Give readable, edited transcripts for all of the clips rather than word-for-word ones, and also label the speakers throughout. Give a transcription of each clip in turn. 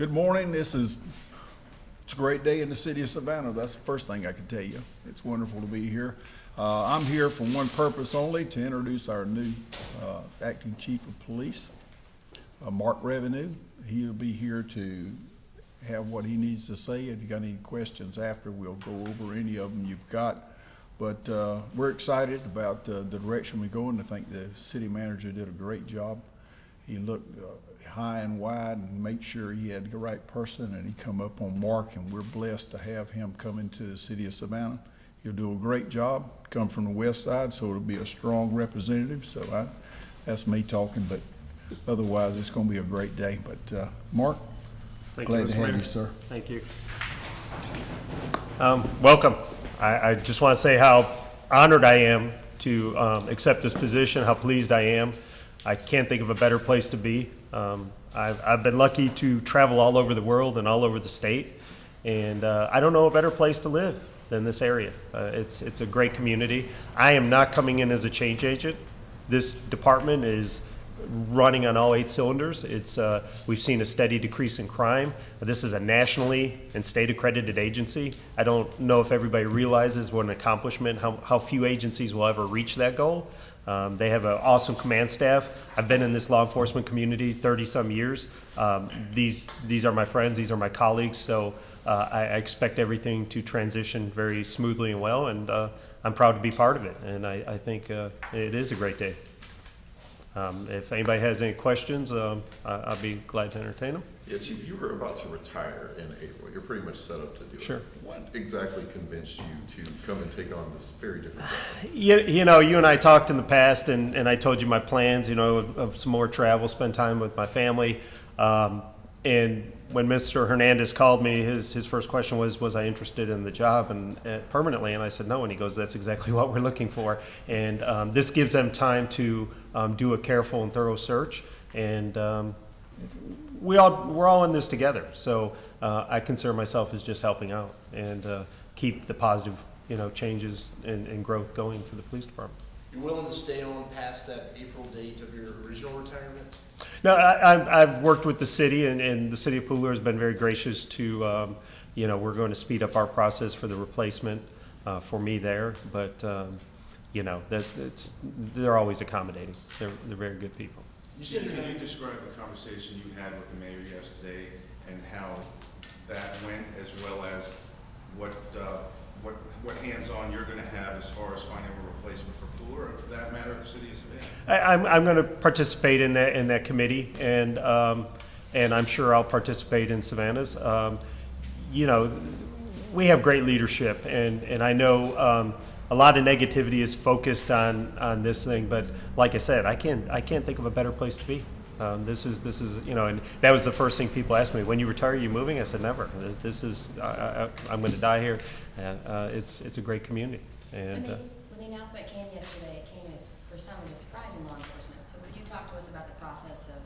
Speaker 1: Good morning. It's a great day in the city of Savannah. That's the first thing I can tell you. It's wonderful to be here. I'm here for one purpose only, to introduce our new acting chief of police, Mark Revenew. He'll be here to have what he needs to say. If you got any questions after, we'll go over any of them you've got. But we're excited about the direction we go, and I think the city manager did a great job. He looked high and wide and make sure he had the right person, and he come up on Mark, and we're blessed to have him come into the city of Savannah. He'll do a great job, come from the west side, so it'll be a strong representative. So that's me talking, but otherwise it's going to be a great day. But Mark, glad to have you, sir.
Speaker 2: Thank you. Welcome. I just want to say how honored I am to accept this position, how pleased I am. I can't think of a better place to be. I've been lucky to travel all over the world and all over the state, and I don't know a better place to live than this area. It's a great community. I am not coming in as a change agent. This department is running on all 8 cylinders. We've seen a steady decrease in crime. This is a nationally and state accredited agency. I don't know if everybody realizes what an accomplishment, how few agencies will ever reach that goal. They have an awesome command staff. I've been in this law enforcement community 30-some years. These are my friends, these are my colleagues, so I expect everything to transition very smoothly and well, and I'm proud to be part of it, and I think it is a great day. If anybody has any questions, I'll be glad to entertain them.
Speaker 3: Yeah, Chief, you were about to retire in April. You're pretty much set up to do
Speaker 2: Sure.
Speaker 3: it. What exactly convinced you to come and take on this very different job?
Speaker 2: You know, you and I talked in the past, and I told you my plans, you know, of some more travel, spend time with my family. And when Mr. Hernandez called me, his first question was I interested in the job and permanently? And I said no, and he goes, that's exactly what we're looking for. And this gives them time to do a careful and thorough search, and we're all in this together. So I consider myself as just helping out and keep the positive, you know, changes and growth going for the police department.
Speaker 4: You're willing to stay on past that April date of your original retirement?
Speaker 2: No, I've worked with the city, and the city of Pooler has been very gracious to, you know, we're going to speed up our process for the replacement for me there, but, you know, they're always accommodating. They're very good people.
Speaker 5: Can you describe the conversation you had with the mayor yesterday and how that went, as well as what hands-on you're going to have as far as finding a replacement for Pooler, or for that matter, the city of Savannah?
Speaker 2: I'm going to participate in that committee, and I'm sure I'll participate in Savannah's. You know, we have great leadership, and I know a lot of negativity is focused on this thing, but like I said, I can't think of a better place to be. This is you know, and that was the first thing people asked me, when you retire, are you moving? I said never. This is I'm going to die here. It's a great community. And
Speaker 6: when the announcement came yesterday, it came as for some of a surprise in law enforcement. So would you talk to us about the process of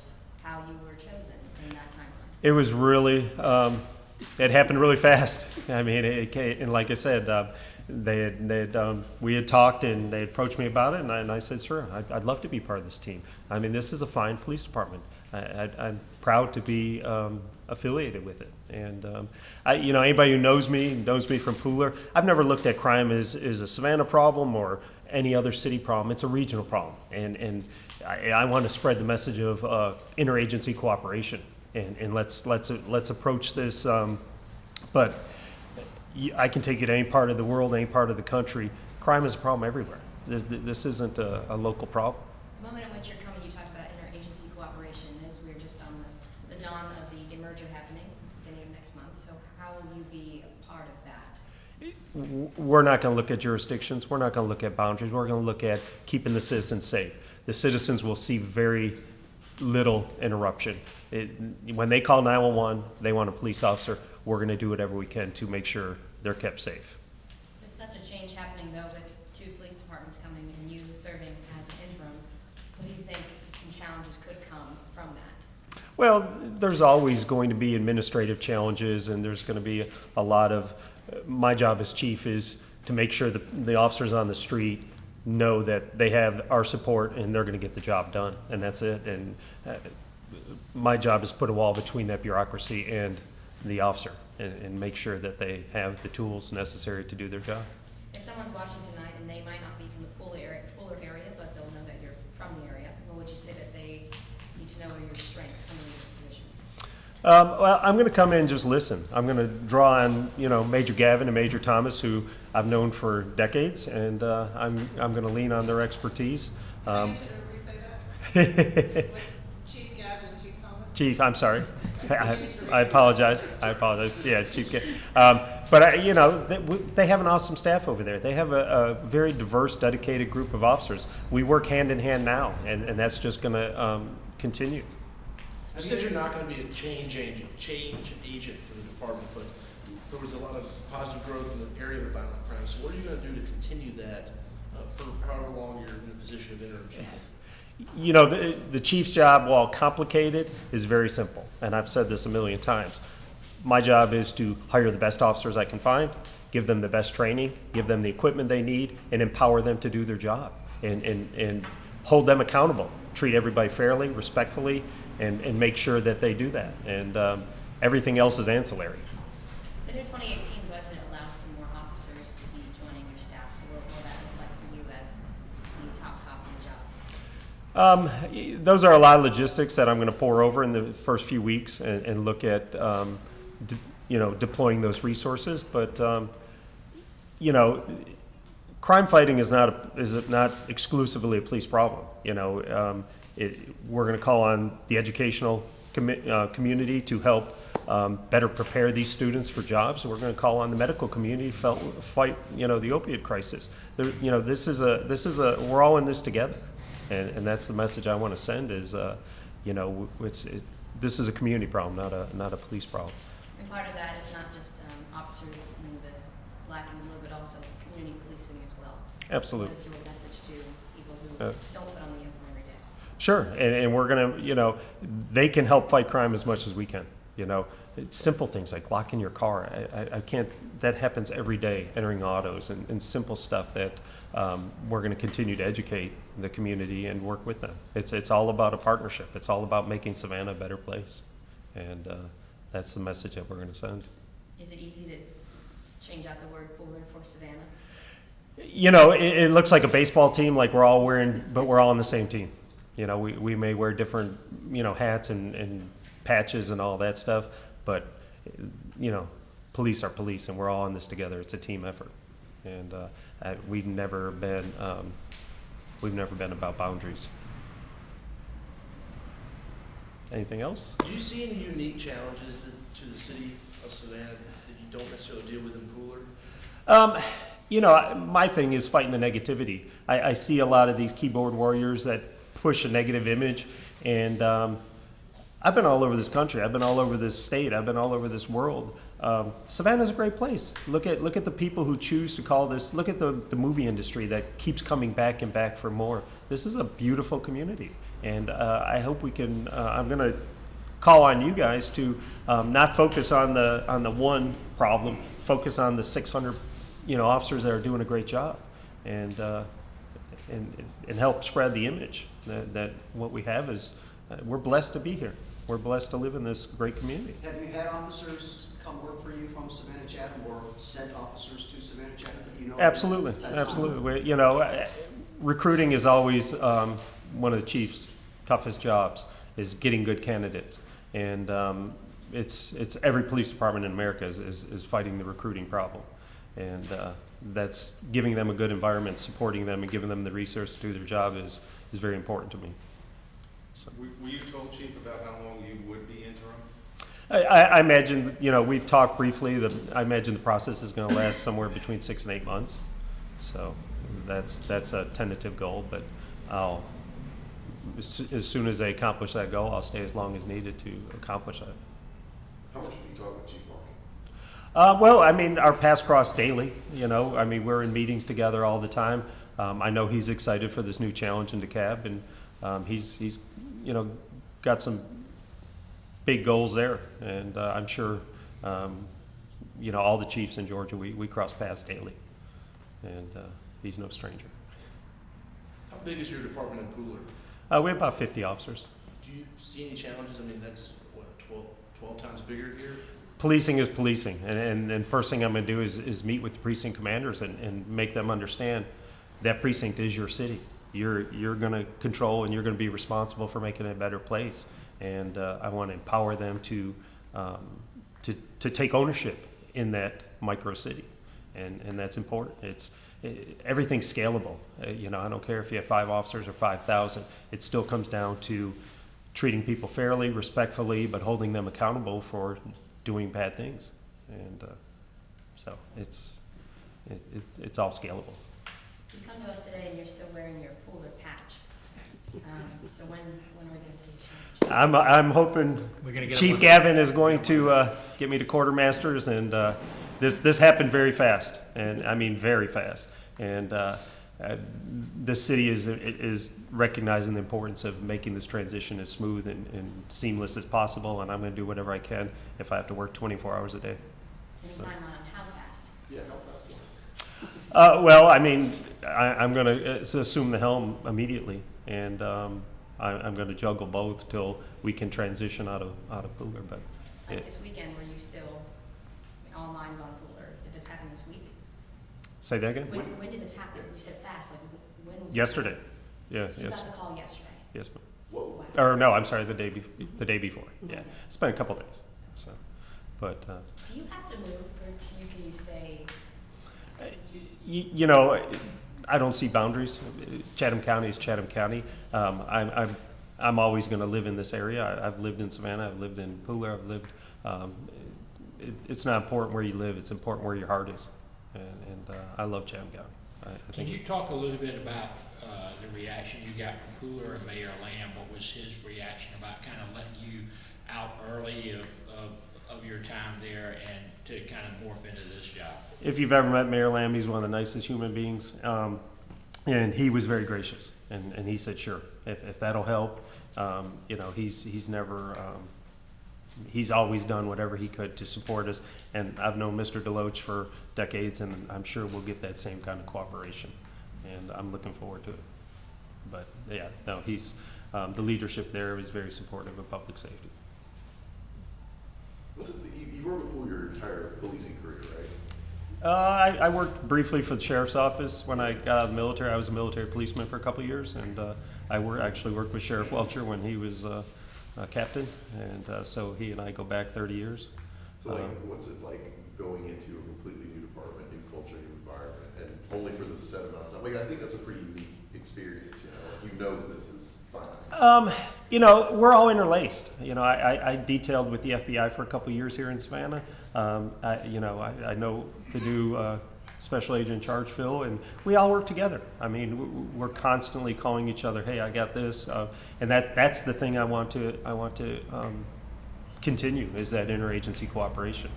Speaker 6: how you were chosen in that timeline?
Speaker 2: it was really it happened really fast. I mean, and like I said, we had talked, and they approached me about it, and I said, sure, I'd love to be part of this team. I mean, this is a fine police department. I'm proud to be affiliated with it. And you know, anybody who knows me from Pooler, I've never looked at crime as a Savannah problem or any other city problem. It's a regional problem, and I want to spread the message of interagency cooperation, and let's approach this. But I can take it to any part of the world, any part of the country. Crime is a problem everywhere. This isn't a local problem.
Speaker 6: The moment in which you're coming, you talked about interagency cooperation. As we're just on the dawn of the demerger happening beginning of next month. So how will you be a part of that?
Speaker 2: We're not going to look at jurisdictions. We're not going to look at boundaries. We're going to look at keeping the citizens safe. The citizens will see very little interruption. When they call 911, they want a police officer. We're going to do whatever we can to make sure they're kept safe.
Speaker 6: With such a change happening, though, with 2 police departments coming and you serving as an interim, what do you think some challenges could come from that?
Speaker 2: Well, there's always going to be administrative challenges, and there's going to be a lot of, my job as chief is to make sure the officers on the street know that they have our support and they're going to get the job done, and that's it. And my job is to put a wall between that bureaucracy and the officer and make sure that they have the tools necessary to do their job.
Speaker 6: If someone's watching tonight and they might not be from the Pooler area, but they'll know that you're from the area, what would you say that they need to know are your strengths coming into this position?
Speaker 2: Well, I'm going to come in and just listen. I'm going to draw on, Major Gavin and Major Thomas, who I've known for decades, and I'm going to lean on their expertise.
Speaker 7: I guess should everybody say that? Chief Gavin and Chief Thomas?
Speaker 2: Chief, I'm sorry. I apologize. Yeah, Chief Gavin. But they have an awesome staff over there. They have a very diverse, dedicated group of officers. We work hand in hand now, and that's just going to continue.
Speaker 4: You said you're not going to be a change agent for the department, but there was a lot of positive growth in the area of violent crime. So what are you going to do to continue that for however long you're in the position of interim chief?
Speaker 2: The chief's job, while complicated, is very simple. And I've said this a million times. My job is to hire the best officers I can find, give them the best training, give them the equipment they need, and empower them to do their job and hold them accountable. Treat everybody fairly, respectfully, and make sure that they do that. And everything else is ancillary.
Speaker 6: The new 2018 budget allows for more officers to be joining your staff, so what will that look like for you as the top cop in the job?
Speaker 2: Those are a lot of logistics that I'm going to pour over in the first few weeks and look at, deploying those resources. But, crime fighting is not exclusively a police problem. We're going to call on the educational community to help better prepare these students for jobs. We're going to call on the medical community to fight, the opioid crisis. This is a we're all in this together, and that's the message I want to send. Is this is a community problem, not a police problem.
Speaker 6: And part of that is not just officers in the black and blue, but also community policing as well.
Speaker 2: Absolutely.
Speaker 6: What is your message to people who don't put on the uniform every day?
Speaker 2: Sure, and we're gonna, they can help fight crime as much as we can. Simple things like locking your car. I can't. That happens every day. Entering autos and simple stuff that we're going to continue to educate the community and work with them. It's all about a partnership. It's all about making Savannah a better place, and that's the message that we're going to send.
Speaker 6: Is it easy to change out the word Pooler for Savannah?
Speaker 2: It looks like a baseball team, like we're all but we're all on the same team. We may wear different, hats and patches and all that stuff, but, police are police, and we're all in this together. It's a team effort, and we've never been about boundaries. Anything else?
Speaker 4: Do you see any unique challenges to the city of Savannah that you don't necessarily deal with in Pooler?
Speaker 2: My thing is fighting the negativity. I see a lot of these keyboard warriors that push a negative image, and I've been all over this country. I've been all over this state. I've been all over this world. Savannah's a great place. Look at the people who choose to call this. Look at the movie industry that keeps coming back and back for more. This is a beautiful community, and I hope we can. I'm going to call on you guys to not focus on the one problem. Focus on the 600, officers that are doing a great job, and help spread the image that what we have is we're blessed to be here. We're blessed to live in this great community.
Speaker 8: Have you had officers come work for you from Savannah Chatham, or sent officers to Savannah Chatham that
Speaker 2: Absolutely, absolutely. Recruiting is always one of the chief's toughest jobs, is getting good candidates, and it's every police department in America is fighting the recruiting problem, and that's giving them a good environment, supporting them, and giving them the resources to do their job is very important to me. So.
Speaker 5: Were you told, Chief, about how long you would be interim?
Speaker 2: I imagine, we've talked briefly that I imagine the process is going to last somewhere between 6 and 8 months. So that's a tentative goal, but as soon as I accomplish that goal, I'll stay as long as needed to accomplish that.
Speaker 3: How much are you talking with Chief Larkin?
Speaker 2: Our paths cross daily, we're in meetings together all the time. I know he's excited for this new challenge in DeKalb, and he's got some big goals there, and I'm sure all the chiefs in Georgia, we cross paths daily, and he's no stranger.
Speaker 4: How big is your department in Pooler?
Speaker 2: We have about 50 officers.
Speaker 4: Do Do you see any challenges? I mean, that's what, 12 times bigger here?
Speaker 2: Policing is policing, and first thing I'm gonna do is meet with the precinct commanders and make them understand that precinct is your city. You're gonna control and you're gonna be responsible for making it a better place. And I want to empower them to take ownership in that micro city, and that's important. Everything's scalable. You know, I don't care if you have 5 officers or 5,000. It still comes down to treating people fairly, respectfully, but holding them accountable for doing bad things. And so it's all scalable.
Speaker 6: You come to us today and you're still wearing your Pooler patch. So when are we going to see a change?
Speaker 2: I'm hoping Chief Gavin is going to get me to quartermasters, and this happened very fast, and I mean very fast. And this city is recognizing the importance of making this transition as smooth and seamless as possible, and I'm going to do whatever I can if I have to work 24 hours a day.
Speaker 6: Any timeline on how fast?
Speaker 3: Yeah, how fast was it?
Speaker 2: Well, I mean, I'm going to assume the helm immediately, and I'm going to juggle both till we can transition out of Pooler. But
Speaker 6: Like this weekend, were you still, I mean, all minds on Pooler? Did this happen this week?
Speaker 2: Say that again.
Speaker 6: When did this happen? You said fast. Like when was it?
Speaker 2: Yesterday. Yes.
Speaker 6: So you
Speaker 2: Yes.
Speaker 6: got the call yesterday.
Speaker 2: Yes, ma'am.
Speaker 3: Whoa.
Speaker 6: Wow.
Speaker 2: Or no, I'm sorry, the day before. Yeah, it's been a couple days. So, but
Speaker 6: Do you have to move, or can you stay?
Speaker 2: you know, I don't see boundaries. Chatham County is Chatham County. I'm always going to live in this area. I've lived in Savannah. I've lived in Pooler. I've lived. It's not important where you live. It's important where your heart is. And I love Chatham County. I
Speaker 9: Can
Speaker 2: think
Speaker 9: you talk a little bit about the reaction you got from Pooler and Mayor Lamb? What was his reaction about kind of letting you out early of your time there and to kind of morph into this job?
Speaker 2: if you've ever met Mayor Lamb, he's one of the nicest human beings. And he was very gracious, and he said, sure, if that'll help. You know, he's never, he's always done whatever he could to support us. And I've known Mr. Deloach for decades, and I'm sure we'll get that same kind of cooperation. And I'm looking forward to it. But yeah, no, he's, the leadership there is very supportive of public safety.
Speaker 3: You've worked with Poole your entire policing career, right?
Speaker 2: I worked briefly for the sheriff's office when I got out of the military. I was a military policeman for a couple of years, and I actually worked with Sheriff Welcher when he was a captain, and so he and I go back 30 years.
Speaker 3: So like, what's it like going into a completely new department, new culture, new environment, and only for the set amount of time? Like, I think that's a pretty unique experience, you know? Like, you know that this is fine.
Speaker 2: You know, we're all interlaced. You know, I detailed with the FBI for a couple of years here in Savannah. I know the new Special Agent in Charge, Phil, and we all work together. I mean, we're constantly calling each other, hey, I got this. And that's the thing I want to continue, is that interagency cooperation.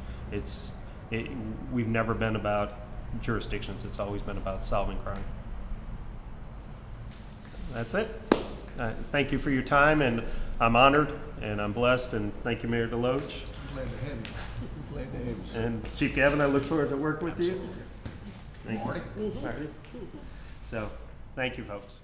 Speaker 2: We've never been about jurisdictions. It's always been about solving crime. That's it. Thank you for your time, and I'm honored, and I'm blessed, and thank you, Mayor Deloach.
Speaker 1: Glad to have you. Glad to have you, sir.
Speaker 2: And Chief Gavin, I look forward to working with you.
Speaker 1: Absolutely.
Speaker 2: Thank you.
Speaker 1: Morning.
Speaker 2: All right. So, thank you, folks.